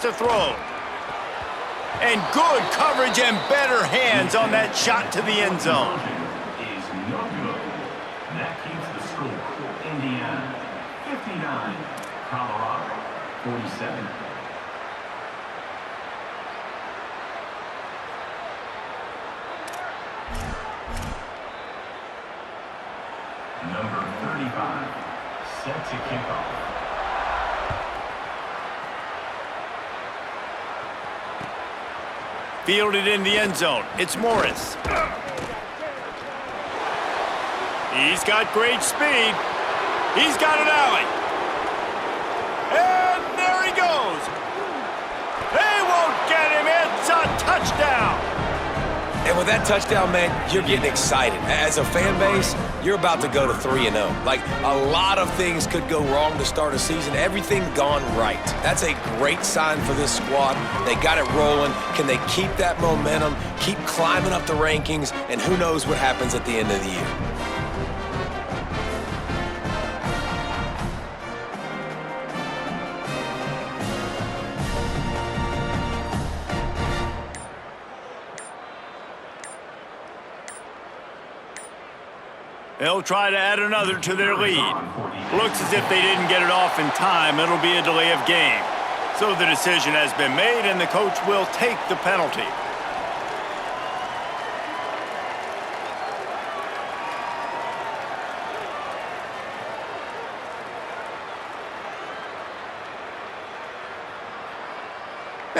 to throw. And good coverage and better hands on that shot to the end zone. Is no good. That keeps the score. Indiana 59, Colorado 47. Number 35, set to kick off. Fielded in the end zone. It's Morris. He's got great speed. He's got an alley. And there he goes. They won't get him. It's a touchdown. And with that touchdown, man, you're getting excited. As a fan base, you're about to go to 3-0. Like, a lot of things could go wrong to start a season. Everything gone right. That's a great sign for this squad. They got it rolling. Can they keep that momentum, keep climbing up the rankings, and who knows what happens at the end of the year. They'll try to add another to their lead. Looks as if they didn't get it off in time. It'll be a delay of game. So the decision has been made, and the coach will take the penalty.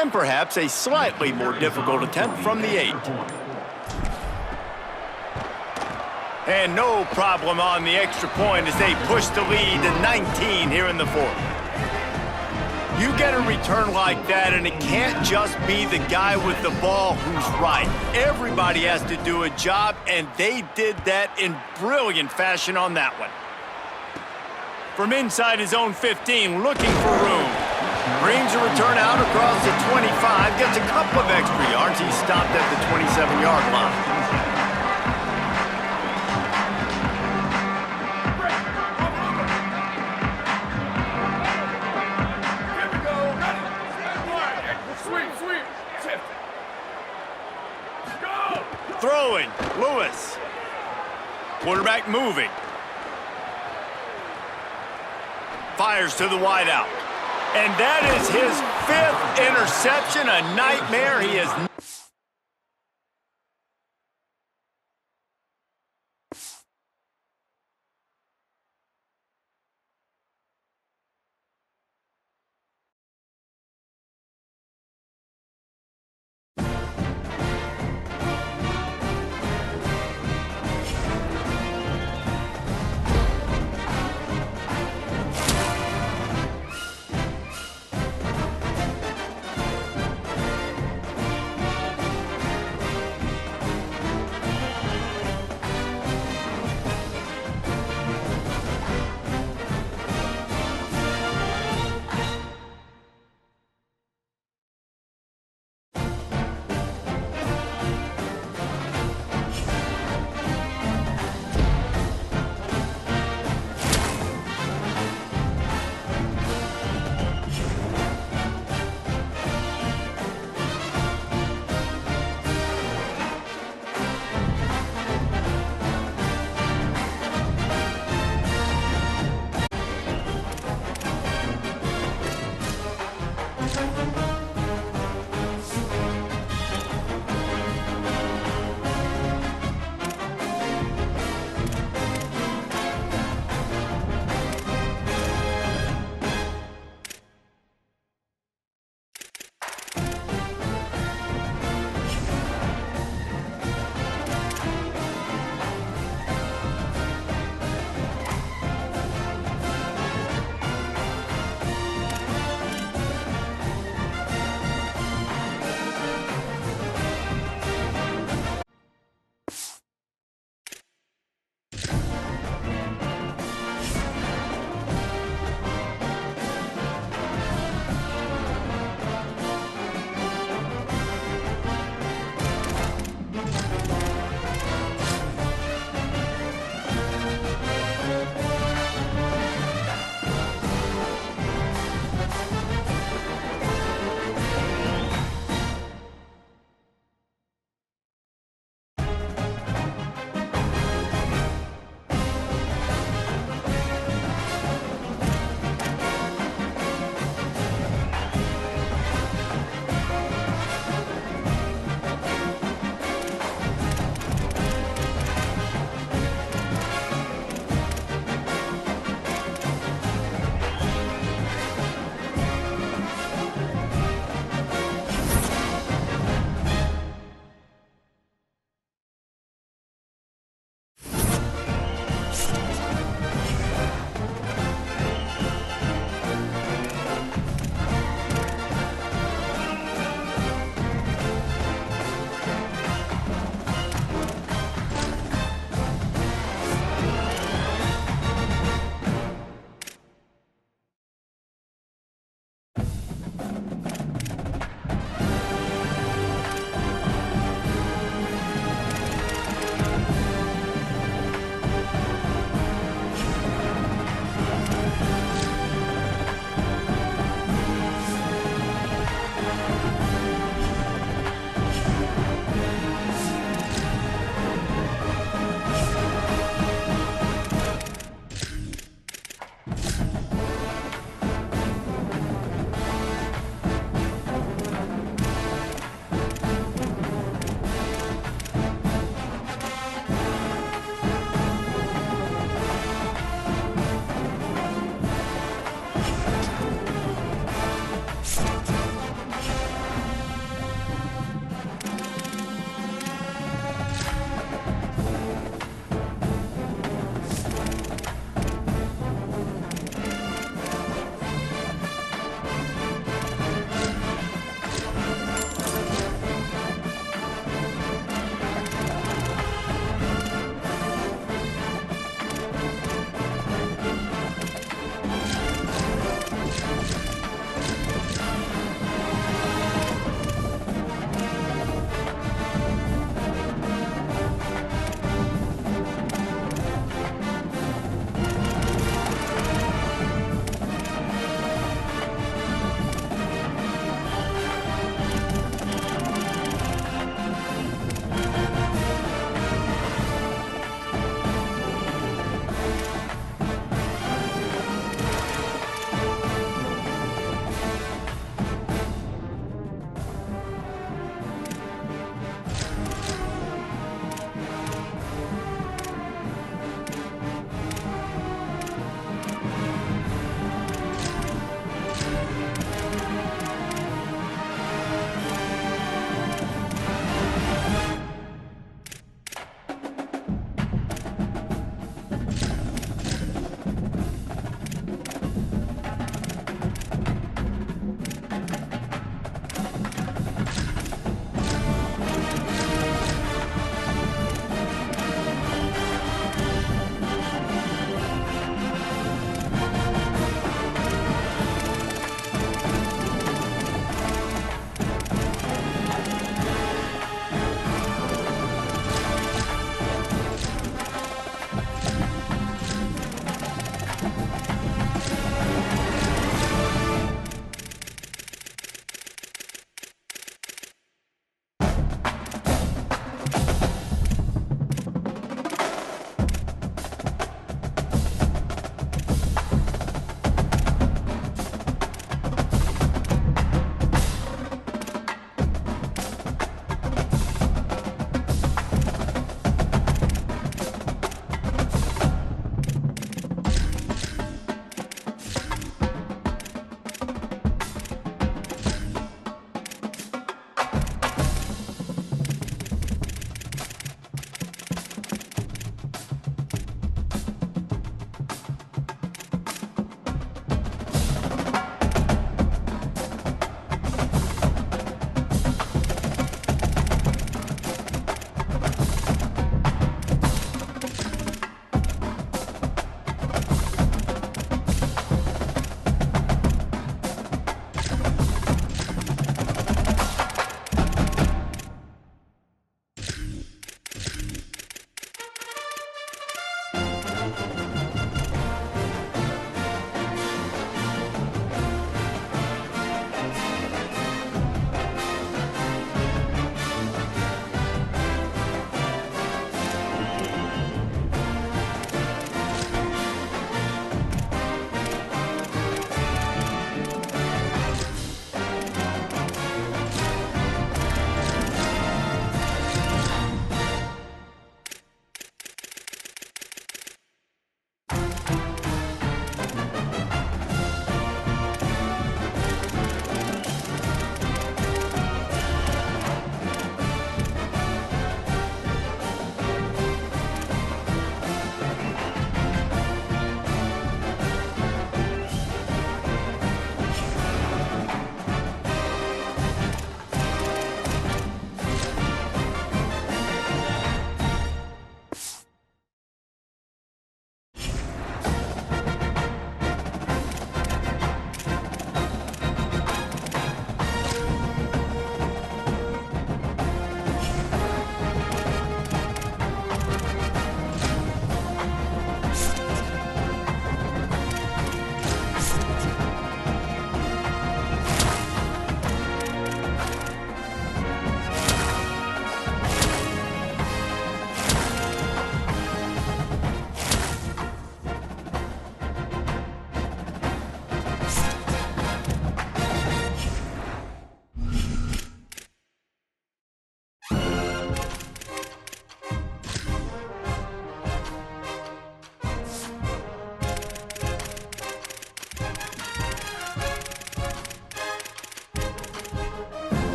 And perhaps a slightly more difficult attempt from the 8. And no problem on the extra point as they push the lead to 19 here in the 4th. You get a return like that, and it can't just be the guy with the ball who's right. Everybody has to do a job, and they did that in brilliant fashion on that one. From inside his own 15, looking for room. Brings a return out across the 25, gets a couple of extra yards. He's stopped at the 27-yard line. Throwing, Lewis. Quarterback moving. Fires to the wideout. And that is his 5th interception, a nightmare. He is...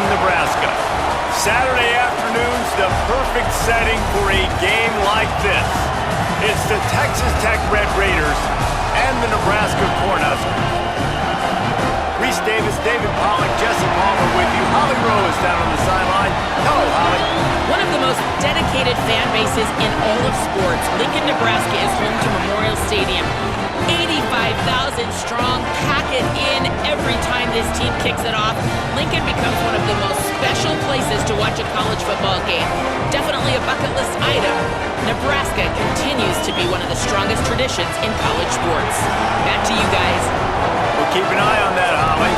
Nebraska. Saturday afternoon's the perfect setting for a game like this. It's the Texas Tech Red Raiders and the Nebraska Cornhuskers. Reese Davis, David Pollack, Jesse Palmer with you. Holly Rowe is down on the sideline. Hello, Holly. One of the most dedicated fan bases in all of sports, Lincoln, Nebraska is home to Memorial Stadium. 85,000 strong, pack it in every time this team kicks it off. Lincoln becomes one of the most special places to watch a college football game. Definitely a bucket list item. Nebraska continues to be one of the strongest traditions in college sports. Back to you guys. We'll keep an eye on that, Holly.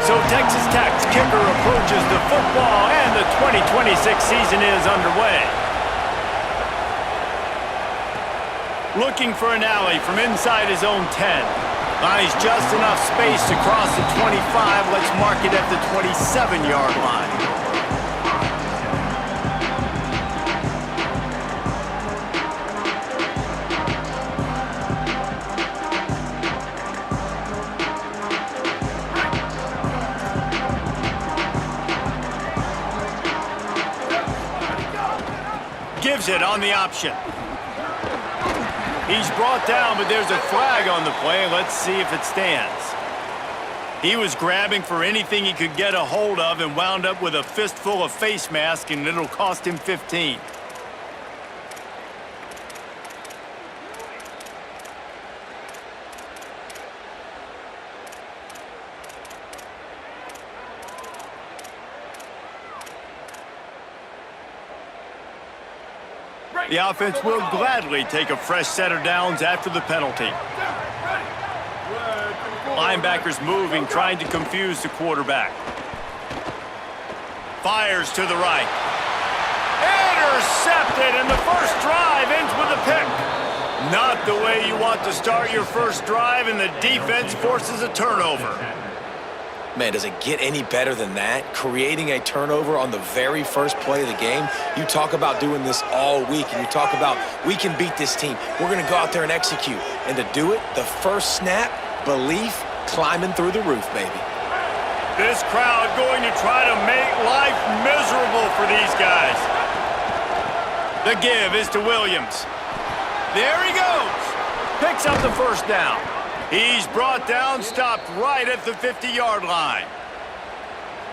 So Texas Tech's kicker approaches the football, and the 2026 season is underway. Looking for an alley from inside his own 10. Finds just enough space to cross the 25. Let's mark it at the 27-yard line. Gives it on the option. He's brought down, but there's a flag on the play. Let's see if it stands. He was grabbing for anything he could get a hold of and wound up with a fistful of face mask, and it'll cost him 15. The offense will gladly take a fresh set of downs after the penalty. Linebackers moving, trying to confuse the quarterback. Fires to the right. Intercepted, and the first drive ends with a pick. Not the way you want to start your first drive, and the defense forces a turnover. Man, does it get any better than that? Creating a turnover on the very first play of the game. You talk about doing this all week, and you talk about, we can beat this team. We're going to go out there and execute. And to do it, the first snap, belief climbing through the roof, baby. This crowd going to try to make life miserable for these guys. The give is to Williams. There he goes. Picks up the first down. He's brought down, stopped right at the 50-yard line.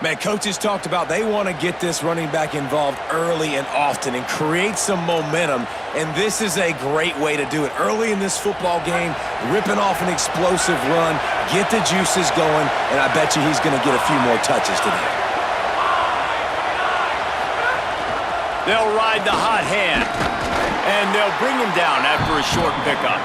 Man, coaches talked about they want to get this running back involved early and often and create some momentum, and this is a great way to do it. Early in this football game, ripping off an explosive run, get the juices going, and I bet you he's going to get a few more touches today. They'll ride the hot hand, and they'll bring him down after a short pickup.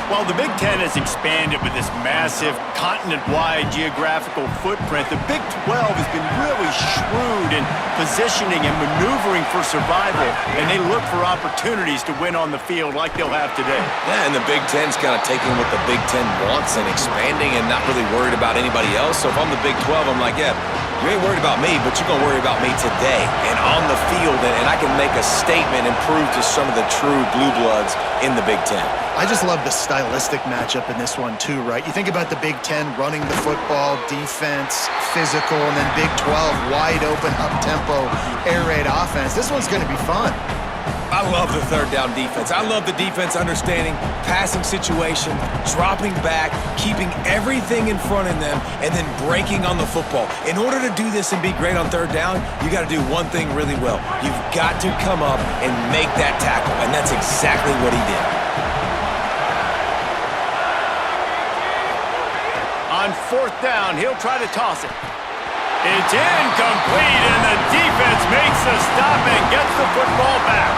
While the Big Ten has expanded with this massive continent-wide geographical footprint, the Big 12 has been really shrewd in positioning and maneuvering for survival, and they look for opportunities to win on the field like they'll have today. Yeah, and the Big Ten's kind of taking what the Big Ten wants and expanding and not really worried about anybody else. So if I'm the Big 12, I'm like, yeah, you ain't worried about me, but you're going to worry about me today and on the field, and I can make a statement and prove to some of the true blue bloods in the Big Ten. I just love the stylistic matchup in this one too, right? You think about the Big Ten running the football, defense, physical, and then Big 12 wide open, up-tempo, air raid offense. This one's going to be fun. I love the third down defense. I love the defense understanding passing situation, dropping back, keeping everything in front of them, and then breaking on the football. In order to do this and be great on third down, you got to do one thing really well. You've got to come up and make that tackle, and that's exactly what he did. On fourth down, he'll try to toss it. It's incomplete, and the defense makes the stop and gets the football back.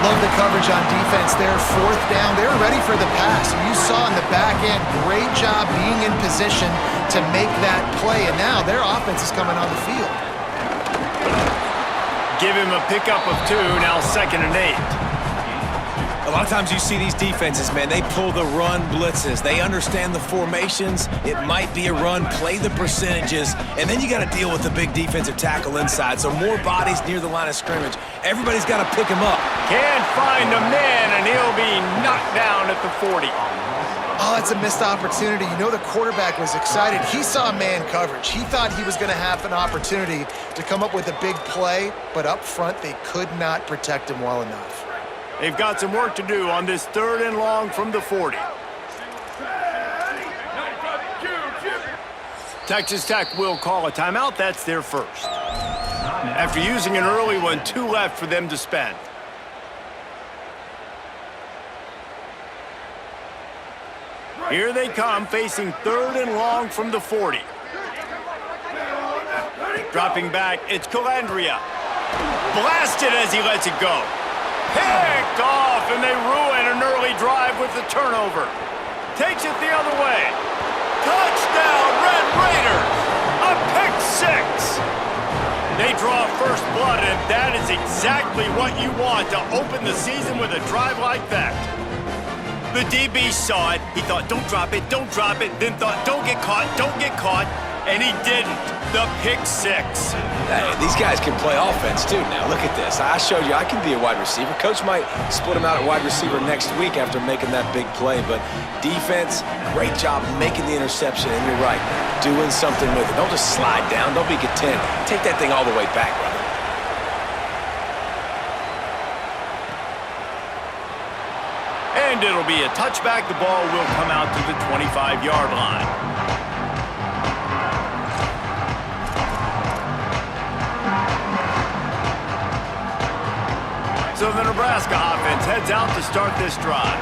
Love the coverage on defense there. Fourth down, they're ready for the pass. You saw in the back end, great job being in position to make that play, and now their offense is coming on the field. Give him a pickup of 2, now 2nd and 8. A lot of times you see these defenses, man, they pull the run blitzes. They understand the formations. It might be a run, play the percentages, and then you got to deal with the big defensive tackle inside. So more bodies near the line of scrimmage. Everybody's got to pick him up. Can't find a man, and he'll be knocked down at the 40. Oh, that's a missed opportunity. You know the quarterback was excited. He saw man coverage. He thought he was going to have an opportunity to come up with a big play, but up front they could not protect him well enough. They've got some work to do on this 3rd and long from the 40. Texas Tech will call a timeout. That's their first. After using an early one, 2 left for them to spend. Here they come, facing 3rd and long from the 40. Dropping back, it's Calandria. Blasted as he lets it go. Picked off, and they ruin an early drive with the turnover. Takes it the other way. Touchdown, Red Raiders! A pick 6! They draw first blood, and that is exactly what you want to open the season with a drive like that. The DB saw it. He thought, don't drop it, then thought, don't get caught, and he didn't. The pick 6. Hey, these guys can play offense, too. Now, look at this. I showed you I can be a wide receiver. Coach might split him out at wide receiver next week after making that big play, but defense, great job making the interception, and you're right, doing something with it. Don't just slide down. Don't be content. Take that thing all the way back, brother. And it'll be a touchback. The ball will come out to the 25-yard line. So the Nebraska offense heads out to start this drive.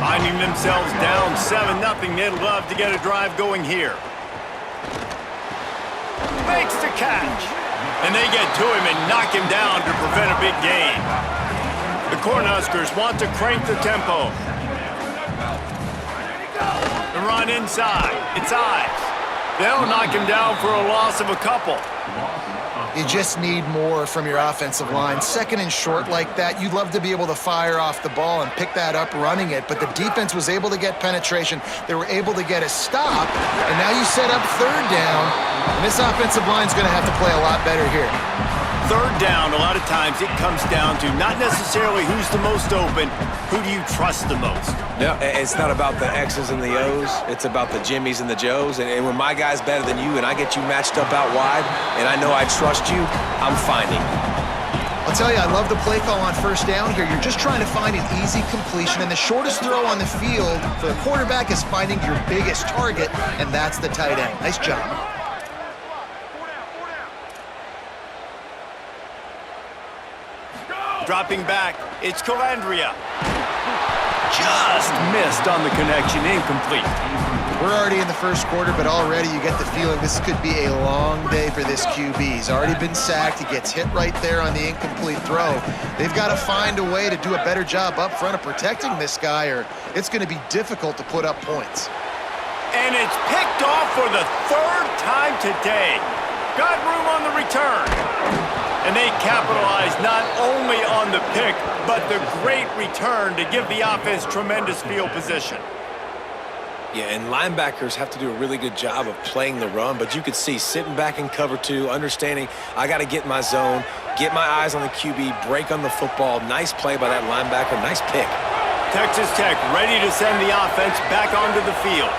Finding themselves down 7-0, they'd love to get a drive going here. Makes the catch. And they get to him and knock him down to prevent a big gain. The Cornhuskers want to crank the tempo. The run inside. It's Ives. They'll knock him down for a loss of a couple. You just need more from your offensive line. 2nd and short like that, you'd love to be able to fire off the ball and pick that up running it, but the defense was able to get penetration. They were able to get a stop, and now you set up 3rd down, and this offensive line's going to have to play a lot better here. 3rd down, a lot of times it comes down to not necessarily who's the most open, who do you trust the most? No, it's not about the X's and the O's. It's about the Jimmys and the Joes. And when my guy's better than you and I get you matched up out wide and I know I trust you, I'm finding. I'll tell you, I love the play call on 1st down here. You're just trying to find an easy completion, and the shortest throw on the field for the quarterback is finding your biggest target, and that's the tight end. Nice job. Dropping back, it's Calandria. Just missed on the connection, incomplete. We're already in the 1st quarter, but already you get the feeling this could be a long day for this QB. He's already been sacked. He gets hit right there on the incomplete throw. They've got to find a way to do a better job up front of protecting this guy, or it's going to be difficult to put up points. And it's picked off for the 3rd time today. Got room on the return. And they capitalize not only on the pick, but the great return to give the offense tremendous field position. Yeah, and linebackers have to do a really good job of playing the run, but you could see sitting back in cover 2, understanding I got to get in my zone, get my eyes on the QB, break on the football. Nice play by that linebacker, nice pick. Texas Tech ready to send the offense back onto the field.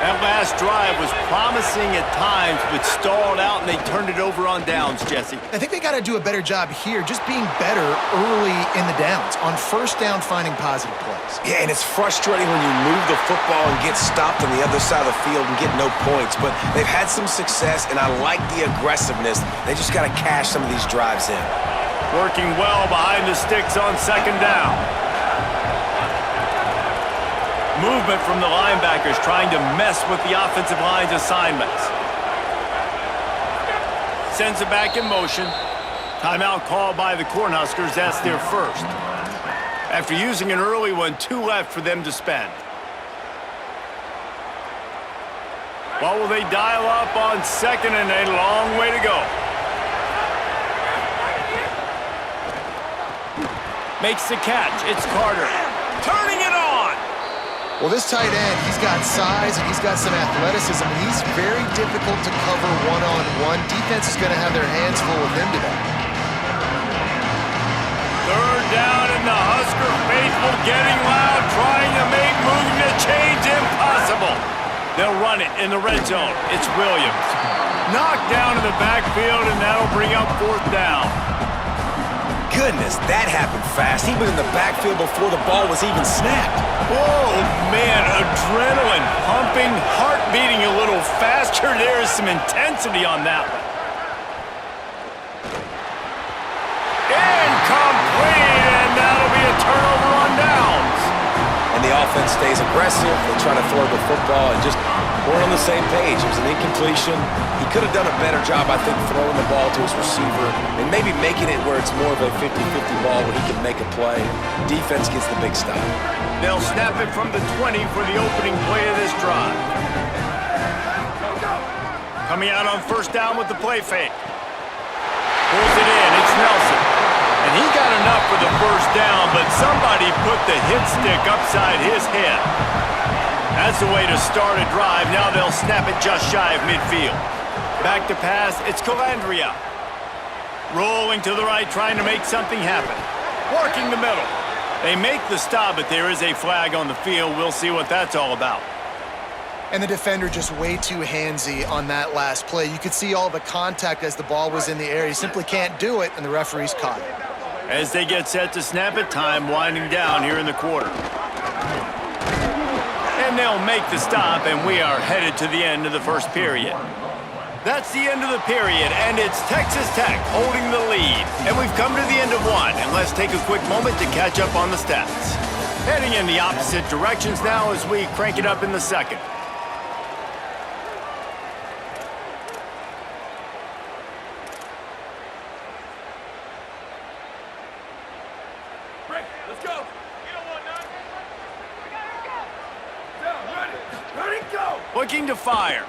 That last drive was promising at times, but stalled out, and they turned it over on downs, Jesse. I think they got to do a better job here, just being better early in the downs. On 1st down, finding positive plays. Yeah, and it's frustrating when you move the football and get stopped on the other side of the field and get no points, but they've had some success, and I like the aggressiveness. They just got to cash some of these drives in. Working well behind the sticks on 2nd down. Movement from the linebackers trying to mess with the offensive line's assignments. Sends it back in motion. Timeout called by the Cornhuskers. That's their 1st. After using an early one, 2 left for them to spend. What will they dial up on 2nd and a long way to go? Makes the catch. It's Carter. turning it on. Well, this tight end, he's got size and he's got some athleticism. He's very difficult to cover one-on-one. Defense is going to have their hands full with him today. Third down, and the Husker faithful getting loud, trying to make moving the chains impossible. They'll run it in the red zone. It's Williams. Knocked down in the backfield, and that'll bring up fourth down. Goodness, that happened fast. He was in the backfield before the ball was even snapped. Whoa, man, adrenaline pumping, heart beating a little faster. There is some intensity on that one. Incomplete, and that'll be a turnover on downs. And the offense stays aggressive. They try to throw the football and just we're on the same page. It was an incompletion. He could have done a better job, I think, throwing the ball to his receiver and maybe making it where it's more of a 50-50 ball where he can make a play. Defense gets the big stop. They'll snap it from the 20 for the opening play of this drive. Coming out on first down with the play fake. Pulls it in. It's Nelson. And he got enough for the first down, but somebody put the hit stick upside his head. That's the way to start a drive. Now they'll snap it just shy of midfield. Back to pass, it's Calandria. Rolling to the right, trying to make something happen. Working the middle. They make the stop, but there is a flag on the field. We'll see what that's all about. And the defender just way too handsy on that last play. You could see all the contact as the ball was in the air. He simply can't do it, and the referee's caught it. As they get set to snap it, time winding down here in the quarter. And they'll make the stop, and we are headed to the end of the first period. That's the end of the period, and it's Texas Tech holding the lead. And we've come to the end of one, and let's take a quick moment to catch up on the stats. Heading in the opposite directions now as we crank it up in the second. Let's go. Looking to fire.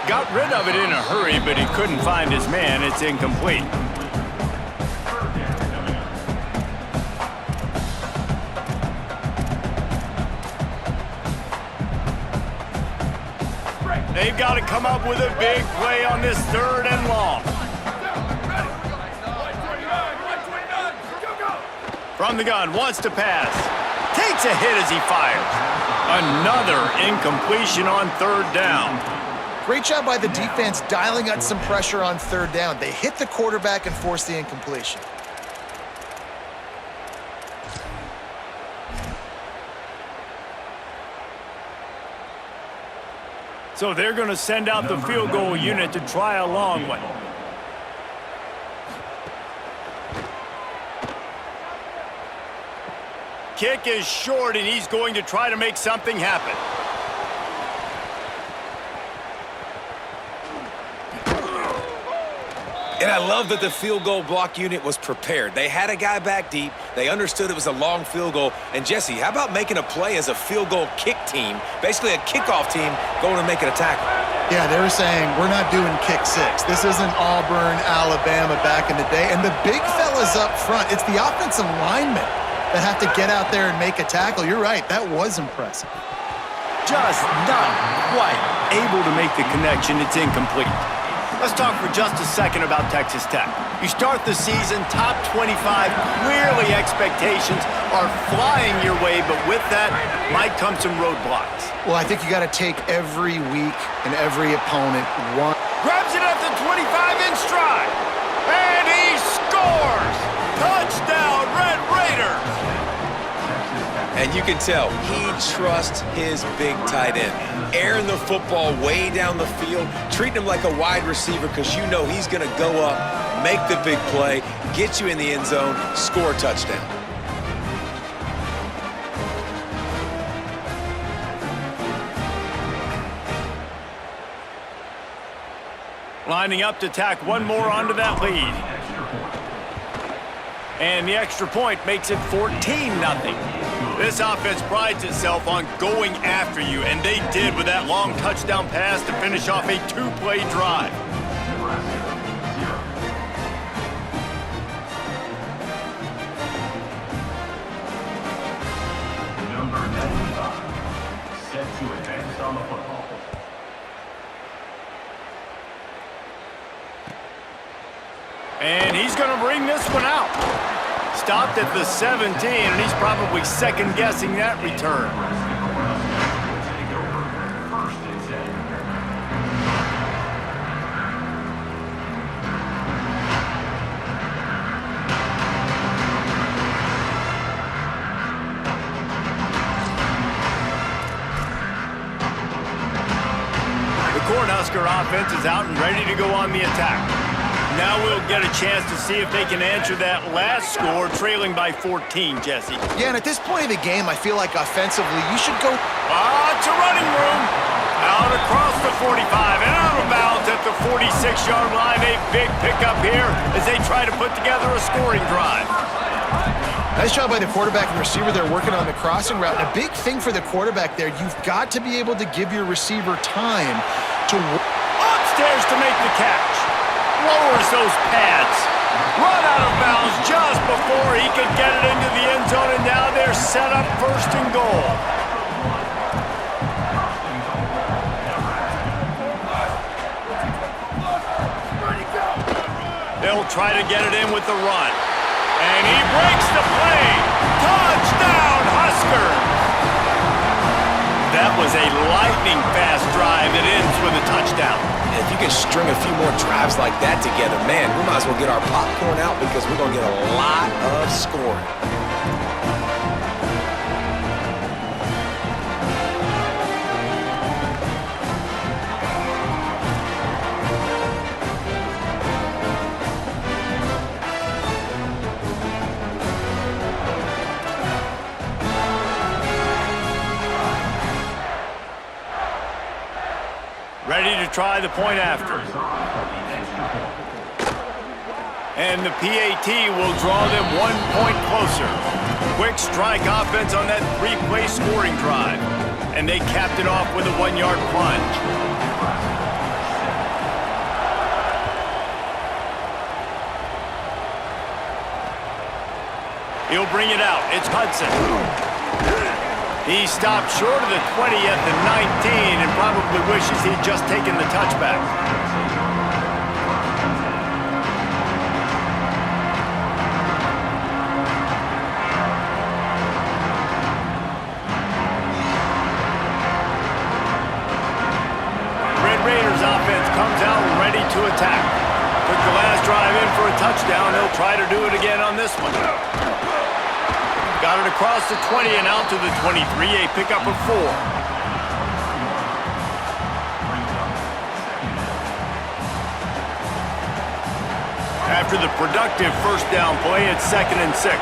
Got rid of it in a hurry, but he couldn't find his man. It's incomplete. They've got to come up with a big play on this third and long. From the gun, wants to pass. Takes a hit as he fires. Another incompletion on third down. Great job by the defense dialing up some pressure on third down. They hit the quarterback and forced the incompletion. So they're going to send out the field goal unit to try a long one. Kick is short, and he's going to try to make something happen. And I love that the field goal block unit was prepared. They had a guy back deep. They understood it was a long field goal. And, Jesse, how about making a play as a field goal kick team, basically a kickoff team, going and making a tackle? Yeah, they were saying, we're not doing kick six. This isn't Auburn, Alabama back in the day. And the big fellas up front, it's the offensive linemen that have to get out there and make a tackle. You're right, that was impressive. Just not quite able to make the connection. It's incomplete. Let's talk for just a second about Texas Tech. You start the season top 25. Clearly expectations are flying your way, but with that might come some roadblocks. Well, I think you got to take every week and every opponent one. Grabs it at the 25 in stride. And he scores! Touchdown, Red Raiders! And you can tell he trusts his big tight end. Airing the football way down the field, treating him like a wide receiver because you know he's going to go up, make the big play, get you in the end zone, score a touchdown. Lining up to tack one more onto that lead. And the extra point makes it 14-0. This offense prides itself on going after you, and they did with that long touchdown pass to finish off a two-play drive. And he's going to bring this one out. Stopped at the 17, and he's probably second-guessing that return. The Cornhusker offense is out and ready to go on the attack. Now we'll get a chance to see if they can answer that last score, trailing by 14, Jesse. Yeah, and at this point of the game, I feel like offensively, you should go... It's a running room. Out across the 45 and out of bounds at the 46-yard line. A big pickup here as they try to put together a scoring drive. Nice job by the quarterback and receiver there working on the crossing route. And a big thing for the quarterback there, you've got to be able to give your receiver time to... Upstairs to make the catch. Lowers those pads. Run out of bounds just before he could get it into the end zone, and now they're set up first and goal. They'll try to get it in with the run. And he breaks the play. Touchdown, Huskers! That was a lightning-fast drive that ends with a touchdown. And if you can string a few more drives like that together, man, we might as well get our popcorn out because we're going to get a lot of scoring. Ready to try the point after. And the PAT will draw them 1 point closer. Quick strike offense on that 3-play scoring drive. And they capped it off with a 1-yard plunge. He'll bring it out. It's Hudson. He stopped short of the 20 at the 19 and probably wishes he'd just taken the touchback. Red Raiders offense comes out ready to attack. Took the last drive in for a touchdown. He'll try to do it again on this one. Got it across the 20 and out to the 23, a pickup of 4. After the productive first down play, it's 2nd and 6.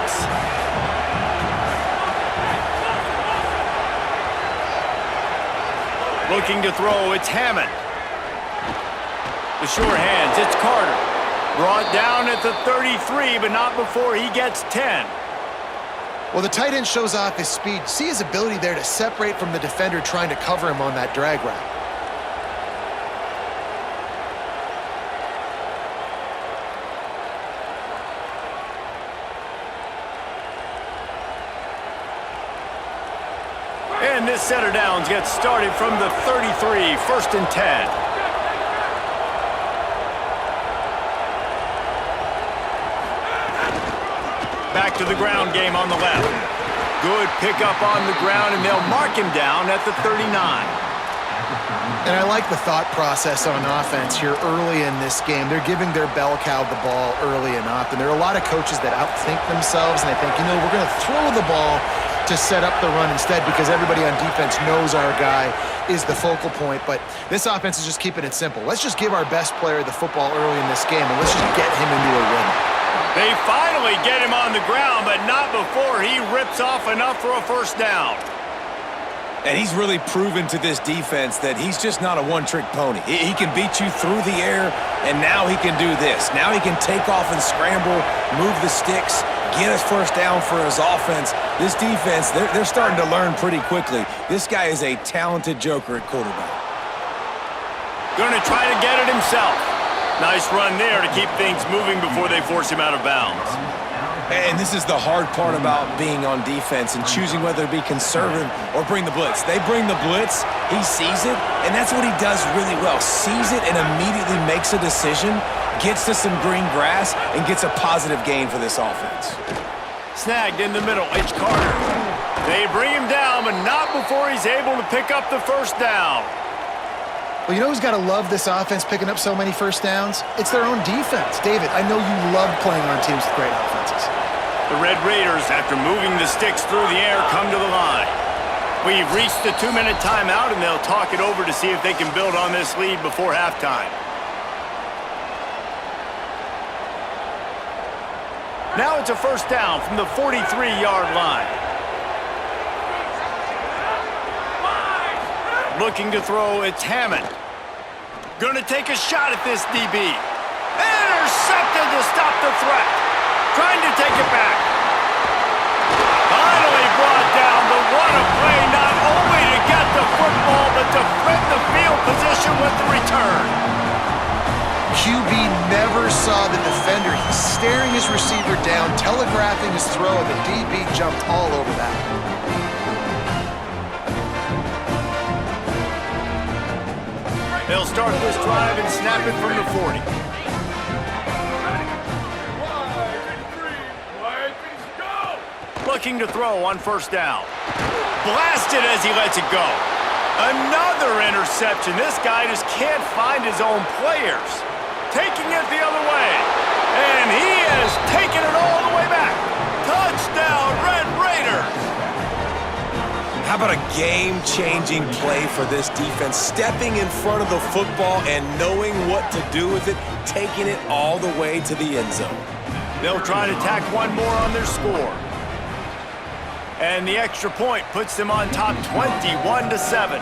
Looking to throw, it's Hammond. The sure hands, it's Carter. Brought down at the 33, but not before he gets 10. Well, the tight end shows off his speed. See his ability there to separate from the defender trying to cover him on that drag route. And this set of downs gets started from the 33, 1st and 10. Back to the ground game on the left. Good pickup on the ground, and they'll mark him down at the 39. And I like the thought process on offense here early in this game. They're giving their bell cow the ball early and often. There are a lot of coaches that outthink themselves, and they think, we're going to throw the ball to set up the run instead because everybody on defense knows our guy is the focal point. But this offense is just keeping it simple. Let's just give our best player the football early in this game, and let's just get him into a rhythm. They finally get him on the ground, but not before he rips off enough for a first down. And he's really proven to this defense that he's just not a one-trick pony. He can beat you through the air, and now he can do this. Now he can take off and scramble, move the sticks, get us first down for his offense. This defense, they're starting to learn pretty quickly. This guy is a talented joker at quarterback. Going to try to get it himself. Nice run there to keep things moving before they force him out of bounds. And this is the hard part about being on defense and choosing whether to be conservative or bring the blitz. They bring the blitz, he sees it, and that's what he does really well. Sees it and immediately makes a decision. gets to some green grass, and gets a positive gain for this offense. Snagged in the middle, H. Carter. They bring him down, but not before he's able to pick up the first down. Well, you know who's got to love this offense picking up so many first downs? It's their own defense. David, I know you love playing on teams with great offenses. The Red Raiders, after moving the sticks through the air, come to the line. We've reached the 2-minute timeout, and they'll talk it over to see if they can build on this lead before halftime. Now it's a first down from the 43-yard line. Looking to throw, it's Hammond. Gonna take a shot at this DB. Intercepted to stop the threat. Trying to take it back. Finally brought down, but what a play, not only to get the football, but to flip the field position with the return. QB never saw the defender. He's staring his receiver down, telegraphing his throw, and the DB jumped all over that. They'll start this drive and snap it from the 40. Looking to throw on first down. Blasted as he lets it go. Another interception. This guy just can't find his own players. Taking it the other way. And he has taken it all the way back. Touchdown, Red Raiders. How about a game-changing play for this defense? Stepping in front of the football and knowing what to do with it, taking it all the way to the end zone. They'll try to tack one more on their score. And the extra point puts them on top 21-7.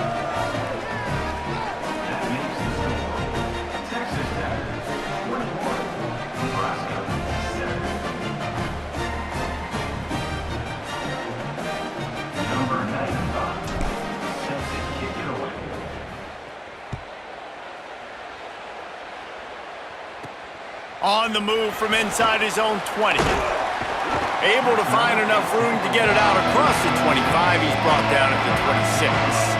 On the move from inside his own 20. Able to find enough room to get it out across the 25. He's brought down at the 26.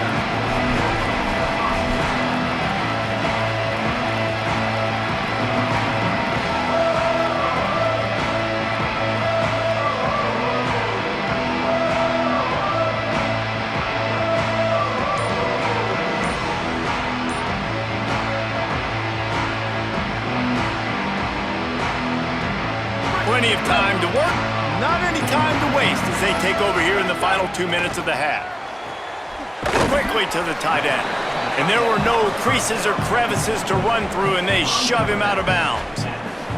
Plenty of time to work, not any time to waste as they take over here in the final 2 minutes of the half. Quickly to the tight end. And there were no creases or crevices to run through, and they shove him out of bounds.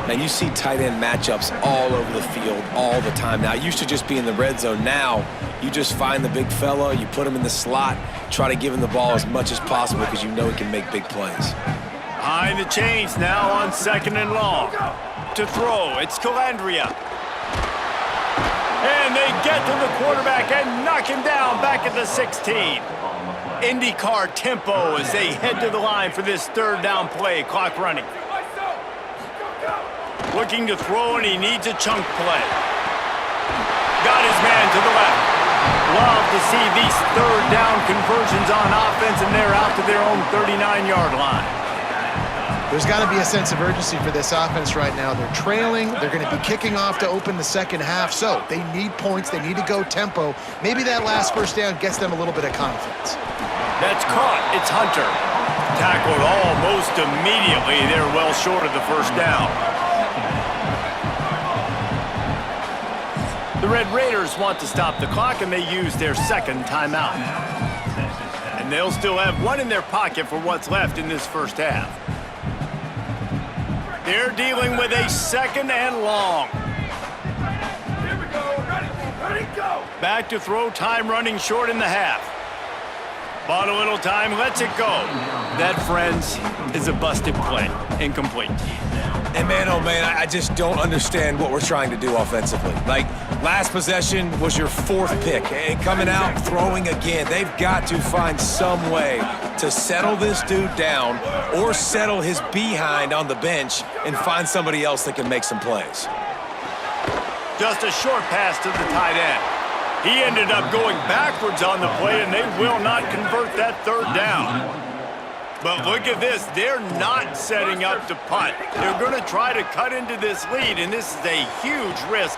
Now, you see tight end matchups all over the field all the time. Now, it used to just be in the red zone. Now, you just find the big fella, you put him in the slot, try to give him the ball as much as possible because you know he can make big plays. Behind the chains now on 2nd and long. To throw, it's Calandria. And they get to the quarterback and knock him down back at the 16. IndyCar tempo as they head to the line for this 3rd down play, clock running. Looking to throw, and he needs a chunk play. Got his man to the left. Love to see these 3rd down conversions on offense, and they're out to their own 39-yard line. There's got to be a sense of urgency for this offense right now. They're trailing. They're going to be kicking off to open the second half. So they need points. They need to go tempo. Maybe that last first down gets them a little bit of confidence. That's caught. It's Hunter. Tackled almost immediately. They're well short of the first down. The Red Raiders want to stop the clock, and they use their 2nd timeout. And they'll still have one in their pocket for what's left in this first half. They're dealing with a 2nd and long. Here we go. Ready, go. Back to throw, time running short in the half. Bought a little time, lets it go. That, friends, is a busted play. Incomplete. And man, oh man, I just don't understand what we're trying to do offensively. Like, last possession was your 4th pick, and coming out, throwing again. They've got to find some way to settle this dude down or settle his behind on the bench and find somebody else that can make some plays. Just a short pass to the tight end. He ended up going backwards on the play, and they will not convert that 3rd down. But look at this. They're not setting up to punt. They're going to try to cut into this lead, and this is a huge risk.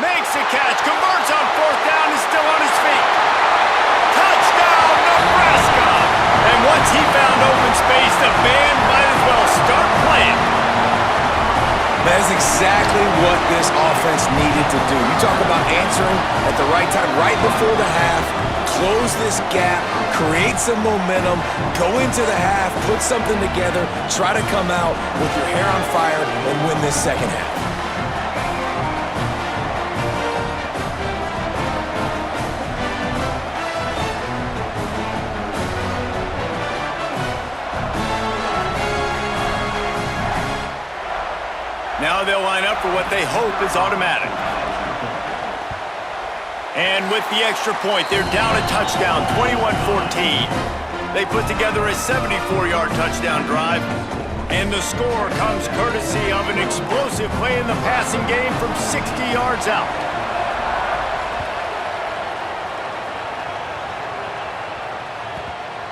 Makes a catch, converts on fourth down, is still on his feet. Touchdown, Nebraska! And once he found open space, the band might as well start playing. That is exactly what this offense needed to do. You talk about answering at the right time, right before the half, close this gap, create some momentum, go into the half, put something together, try to come out with your hair on fire and win this second half. Now they'll line up for what they hope is automatic. And with the extra point, they're down a touchdown, 21-14. They put together a 74-yard touchdown drive, and the score comes courtesy of an explosive play in the passing game from 60 yards out.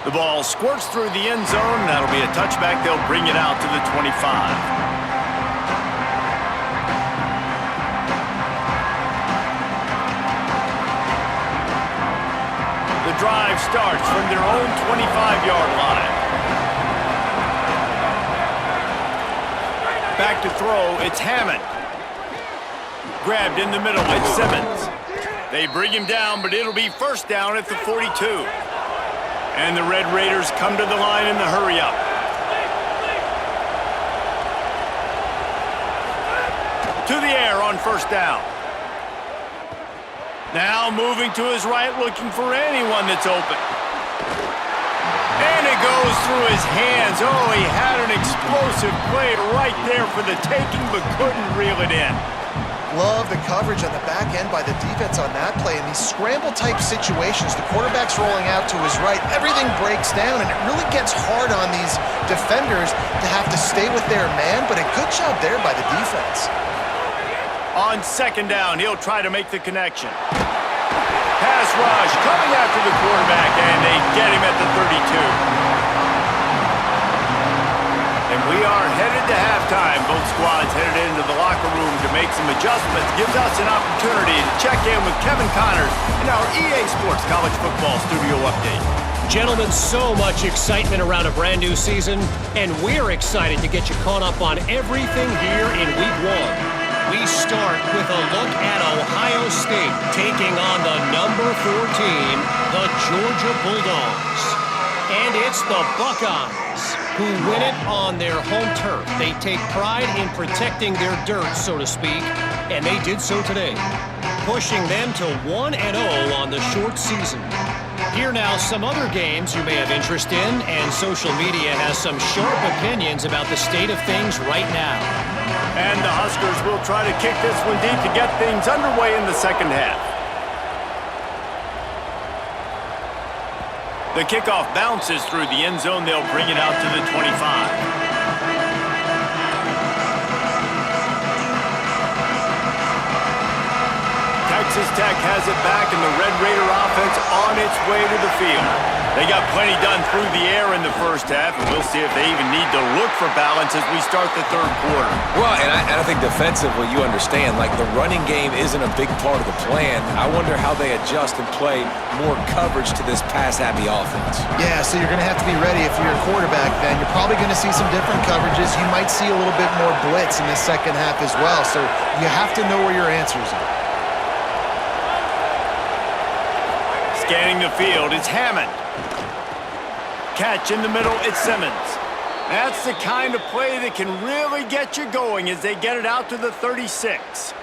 The ball squirts through the end zone. That'll be a touchback. They'll bring it out to the 25. The drive starts from their own 25-yard line. Back to throw, it's Hammond. Grabbed in the middle, it's Simmons. They bring him down, but it'll be first down at the 42. And the Red Raiders come to the line in the hurry-up. To the air on first down. Now moving to his right, looking for anyone that's open. And it goes through his hands. Oh, he had an explosive play right there for the taking, but couldn't reel it in. Love the coverage on the back end by the defense on that play. In these scramble-type situations, the quarterback's rolling out to his right. Everything breaks down, and it really gets hard on these defenders to have to stay with their man, but a good job there by the defense. On second down, he'll try to make the connection. Pass rush coming after the quarterback, and they get him at the 32. And we are headed to halftime. Both squads headed into the locker room to make some adjustments. Gives us an opportunity to check in with Kevin Connors in our EA Sports College Football Studio Update. Gentlemen, so much excitement around a brand new season, and we're excited to get you caught up on everything here in Week 1. We start with a look at Ohio State taking on the number 4 team, the Georgia Bulldogs. And it's the Buckeyes who win it on their home turf. They take pride in protecting their dirt, so to speak, and they did so today, pushing them to 1-0 on the short season. Here now, some other games you may have interest in, and social media has some sharp opinions about the state of things right now. And the Huskers will try to kick this one deep to get things underway in the second half. The kickoff bounces through the end zone. They'll bring it out to the 25. Texas Tech has it back, and the Red Raider offense on its way to the field. They got plenty done through the air in the first half, and we'll see if they even need to look for balance as we start the third quarter. Well, and I think defensively, you understand, like the running game isn't a big part of the plan. I wonder how they adjust and play more coverage to this pass-happy offense. Yeah, so you're going to have to be ready if you're a quarterback then. You're probably going to see some different coverages. You might see a little bit more blitz in the second half as well, so you have to know where your answers are. Scanning the field, it's Hammond. Catch in the middle, it's Simmons. That's the kind of play that can really get you going as they get it out to the 36.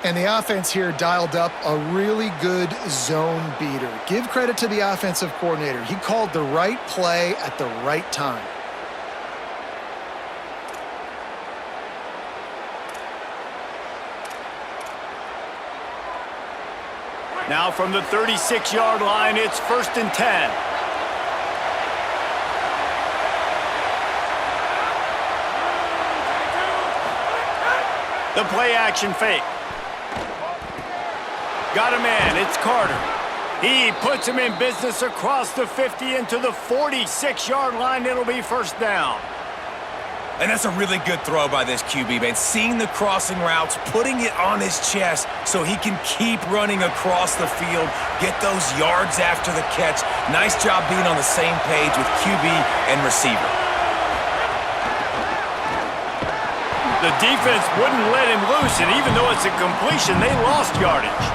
And the offense here dialed up a really good zone beater. Give credit to the offensive coordinator. He called the right play at the right time. Now from the 36-yard line, it's 1st and 10. The play action fake. Got a man, it's Carter. He puts him in business across the 50 into the 46-yard line. It'll be first down. And that's a really good throw by this QB, man. Seeing the crossing routes, putting it on his chest so he can keep running across the field, get those yards after the catch. Nice job being on the same page with QB and receiver. The defense wouldn't let him loose, and even though it's a completion, they lost yardage.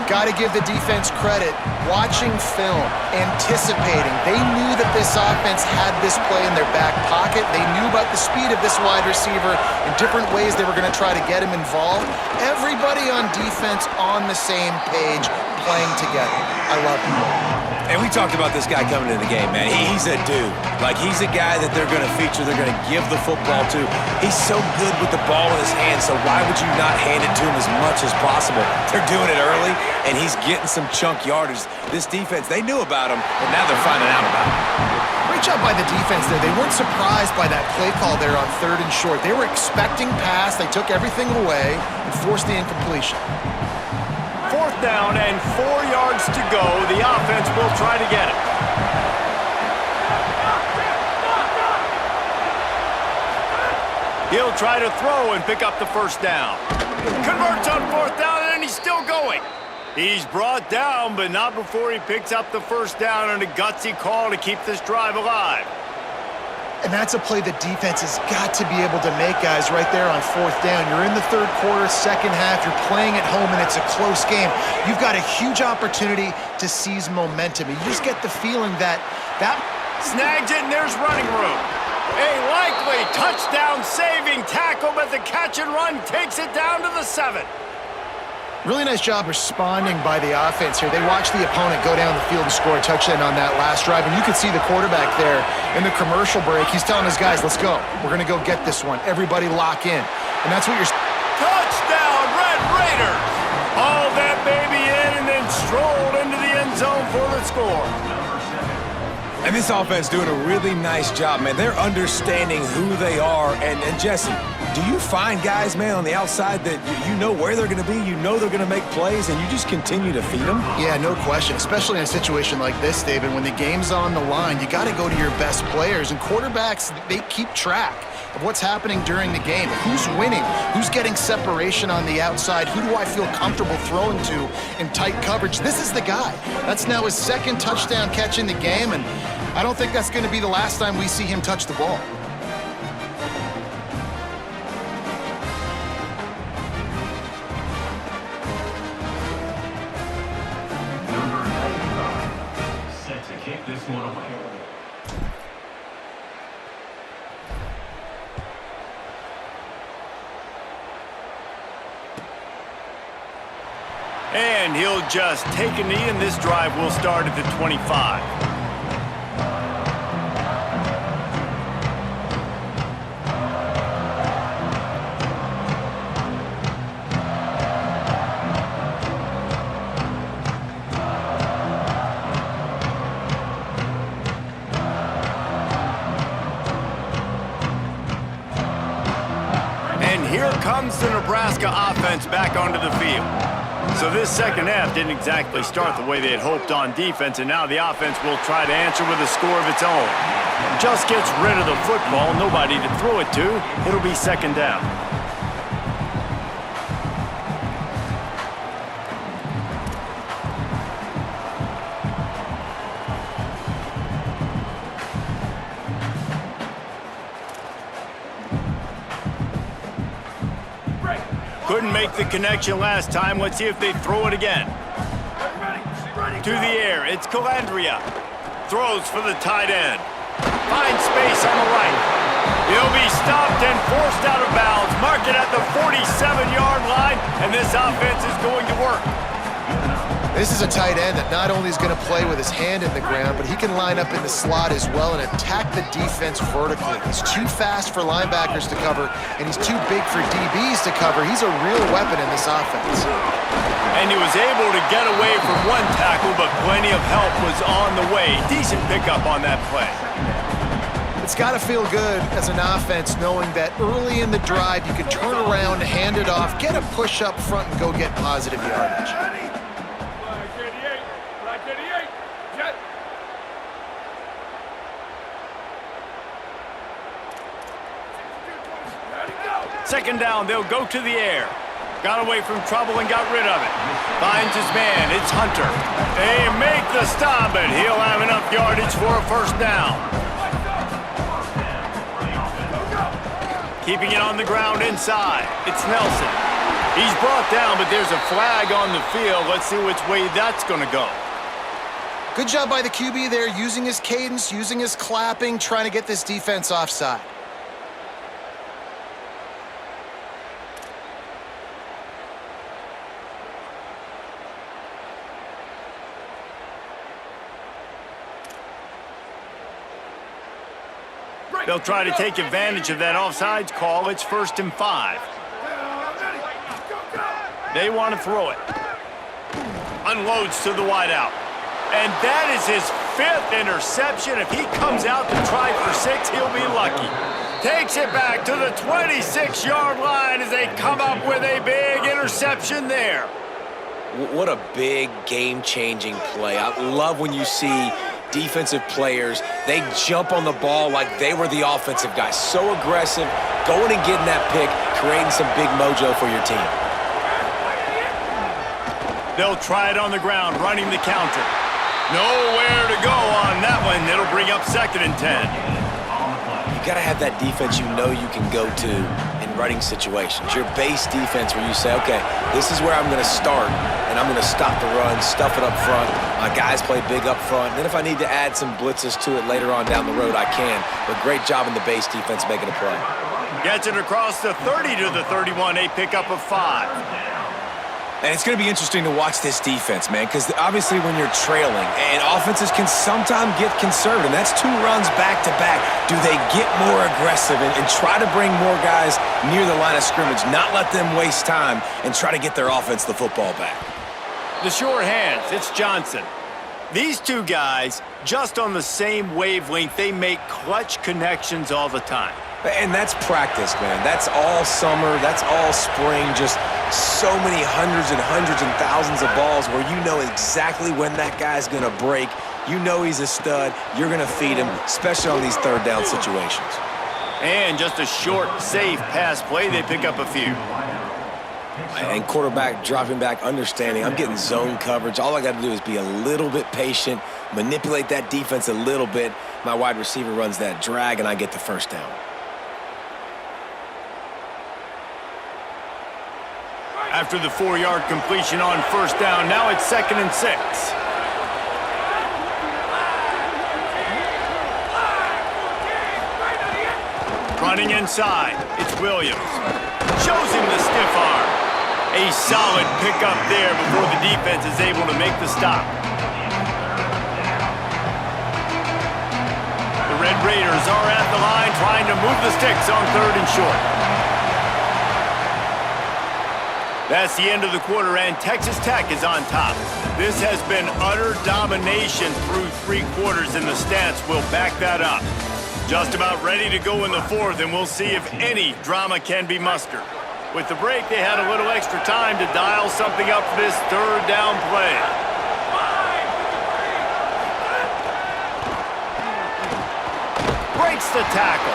Got to give the defense credit. Watching film, anticipating. They knew that this offense had this play in their back pocket. They knew about the speed of this wide receiver and different ways they were going to try to get him involved. Everybody on defense on the same page, playing together. I love him. And we talked about this guy coming into the game, man. He's a dude. Like, he's a guy that they're going to feature, they're going to give the football to. He's so good with the ball in his hands, so why would you not hand it to him as much as possible? They're doing it early, and he's getting some chunk yardage. This defense, they knew about him, and now they're finding out about him. Great job by the defense there. They weren't surprised by that play call there on 3rd and short. They were expecting pass. They took everything away and forced the incompletion. 4th down and 4 yards to go. The offense will try to get it. He'll try to throw and pick up the first down. Converts on 4th down, and he's still going. He's brought down, but not before he picks up the first down, and a gutsy call to keep this drive alive. And that's a play the defense has got to be able to make, guys, right there on 4th down. You're in the 3rd quarter, 2nd half. You're playing at home, and it's a close game. You've got a huge opportunity to seize momentum. You just get the feeling that snags it, and there's running room. A likely touchdown-saving tackle, but the catch and run takes it down to the 7. Really nice job responding by the offense here. They watched the opponent go down the field and score a touchdown on that last drive, and you could see the quarterback there in the commercial break. He's telling his guys, let's go. We're going to go get this one. Everybody lock in. And that's what you're... Touchdown, Red Raiders! Hauled that baby in and then strolled into the end zone for the score. And this offense doing a really nice job, man. They're understanding who they are. And Jesse, do you find guys, man, on the outside that you know where they're going to be, you know they're going to make plays, and you just continue to feed them? Yeah, no question, especially in a situation like this, David. When the game's on the line, you got to go to your best players. And quarterbacks, they keep track of what's happening during the game. Who's winning? Who's getting separation on the outside? Who do I feel comfortable throwing to in tight coverage? This is the guy. That's now his 2nd touchdown catch in the game, and I don't think that's going to be the last time we see him touch the ball. Number 95, set to kick this one away. And he'll just take a knee, and this drive will start at the 25. And here comes the Nebraska offense back onto the field. So this 2nd half didn't exactly start the way they had hoped on defense, and now the offense will try to answer with a score of its own. Just gets rid of the football, nobody to throw it to. It'll be 2nd down. Couldn't make the connection last time. Let's see if they throw it again. To the air, it's Calandria. Throws for the tight end. Finds space on the right. He'll be stopped and forced out of bounds. Mark it at the 47-yard line, and this offense is going to work. This is a tight end that not only is going to play with his hand in the ground, but he can line up in the slot as well and attack the defense vertically. He's too fast for linebackers to cover, and he's too big for DBs to cover. He's a real weapon in this offense. And he was able to get away from one tackle, but plenty of help was on the way. Decent pickup on that play. It's got to feel good as an offense knowing that early in the drive you can turn around, hand it off, get a push up front, and go get positive yardage. second down, they'll go to the air. Got away from trouble and got rid of it. Finds his man. It's Hunter. They make the stop, but he'll have enough yardage for a first down. Keeping it on the ground inside. It's Nelson. He's brought down, but there's a flag on the field. Let's see which way that's going to go. Good job by the QB there, using his cadence, using his clapping, trying to get this defense offside. They'll try to take advantage of that offsides call. It's 1st and 5. They want to throw it. Unloads to the wideout. And that is his 5th interception. If he comes out to try for 6, he'll be lucky. Takes it back to the 26-yard line as they come up with a big interception there. What a big game-changing play. I love when you see defensive players, they jump on the ball like they were the offensive guys. So aggressive, going and getting that pick, creating some big mojo for your team. They'll try it on the ground, running the counter. Nowhere to go on that one. It'll bring up 2nd and 10. You got to have that defense you know you can go to in running situations. Your base defense where you say, okay, this is where I'm going to start, and I'm going to stop the run, stuff it up front. My guys play big up front. Then if I need to add some blitzes to it later on down the road, I can. But great job in the base defense making a play. Gets it across the 30 to the 31, a pickup of 5. And it's going to be interesting to watch this defense, man, because obviously when you're trailing, and offenses can sometimes get conservative, and that's 2 runs back-to-back. Do they get more aggressive and try to bring more guys near the line of scrimmage, not let them waste time, and try to get their offense the football back? The sure hands, it's Johnson. These 2 guys, just on the same wavelength, they make clutch connections all the time. And that's practice, man. That's all summer. That's all spring. Just so many hundreds and thousands of balls where you know exactly when that guy's going to break. You know he's a stud. You're going to feed him, especially on these 3rd down situations. And just a short, safe pass play. They pick up a few. And quarterback dropping back, understanding I'm getting zone coverage. All I got to do is be a little bit patient, manipulate that defense a little bit. My wide receiver runs that drag, and I get the first down. After the 4-yard completion on 1st down, now it's 2nd and 6. Running inside, it's Williams. Shows him the stiff arm. A solid pickup there before the defense is able to make the stop. The Red Raiders are at the line trying to move the sticks on 3rd and short. That's the end of the quarter, and Texas Tech is on top. This has been utter domination through 3 quarters, and the stats will back that up. Just about ready to go in the 4th, and we'll see if any drama can be mustered. With the break, they had a little extra time to dial something up for this 3rd down play. Breaks the tackle.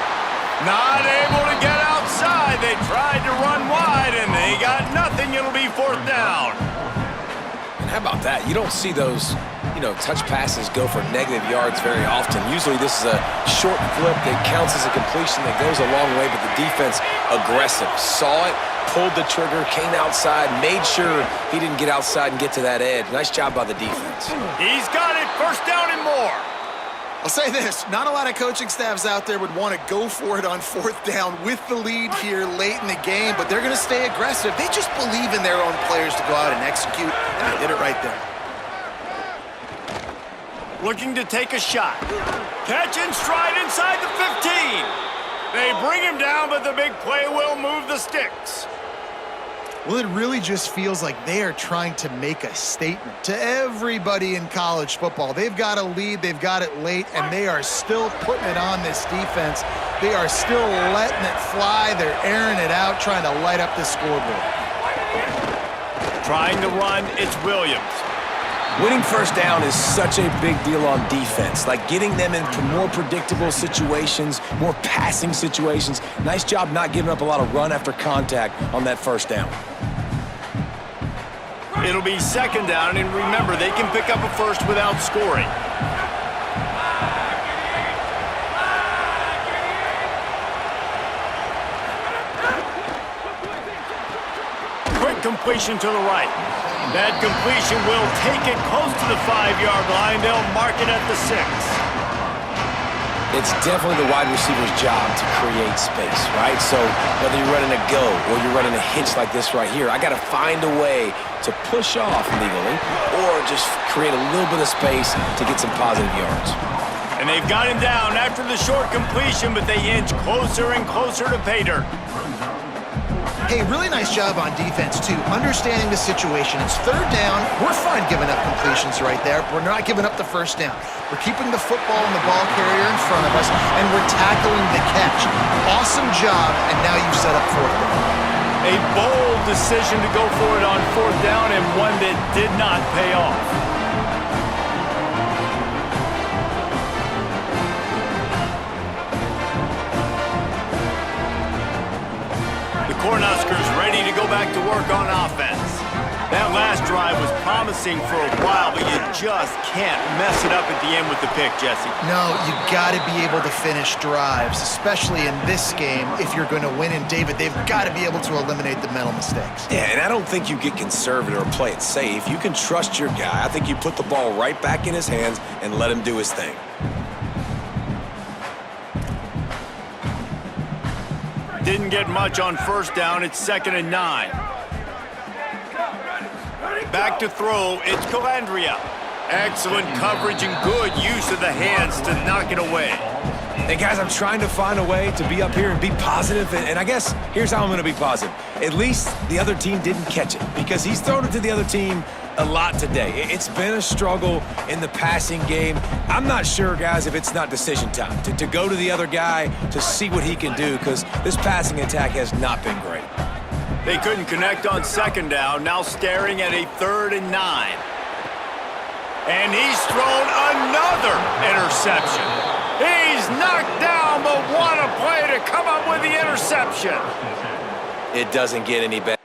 Not able to get outside. They tried to run wide, and they got nothing. It'll be 4th down. And how about that? You don't see those, touch passes go for negative yards very often. Usually this is a short flip that counts as a completion that goes a long way, but the defense aggressive. Saw it, pulled the trigger, came outside, made sure he didn't get outside and get to that edge. Nice job by the defense. He's got it. 1st down and more. I'll say this, not a lot of coaching staffs out there would want to go for it on 4th down with the lead here late in the game, but they're going to stay aggressive. They just believe in their own players to go out and execute, and they did it right there. Looking to take a shot. Catch in stride inside the 15. They bring him down, but the big play will move the sticks. Well, it really just feels like they are trying to make a statement to everybody in college football. They've got a lead, they've got it late, and they are still putting it on this defense. They are still letting it fly. They're airing it out, trying to light up the scoreboard. Trying to run, it's Williams. Winning first down is such a big deal on defense, like getting them into more predictable situations, more passing situations. Nice job not giving up a lot of run after contact on that first down. It'll be second down, and remember, they can pick up a first without scoring. Quick completion to the right. That completion will take it close to the 5-yard line. They'll mark it at the 6. It's definitely the wide receiver's job to create space, right? So whether you're running a go or you're running a hitch like this right here, I got to find a way to push off legally or just create a little bit of space to get some positive yards. And they've got him down after the short completion, but they inch closer and closer to pay dirt. Hey, really nice job on defense, too, understanding the situation. It's third down. We're fine giving up completions right there. We're not giving up the first down. We're keeping the football and the ball carrier in front of us, and we're tackling the catch. Awesome job, and now you've set up fourth down. A bold decision to go for it on fourth down, and one that did not pay off. Cornhuskers ready to go back to work on offense. That last drive was promising for a while, but you just can't mess it up at the end with the pick, Jesse. No, you got to be able to finish drives, especially in this game if you're going to win. And, David, they've got to be able to eliminate the mental mistakes. Yeah, and I don't think you get conservative or play it safe. You can trust your guy. I think you put the ball right back in his hands and let him do his thing. Didn't get much on first down. It's 2nd and 9. Back to throw. It's Calandria. Excellent coverage and good use of the hands to knock it away. Hey, guys, I'm trying to find a way to be up here and be positive, and I guess here's how I'm going to be positive. At least the other team didn't catch it because he's thrown it to the other team a lot today. It's been a struggle in the passing game. I'm not sure, guys, if it's not decision time to go to the other guy to see what he can do because this passing attack has not been great. They couldn't connect on second down, now staring at a 3rd and 9. And he's thrown another interception. He's knocked down, but what a play to come up with the interception. It doesn't get any better.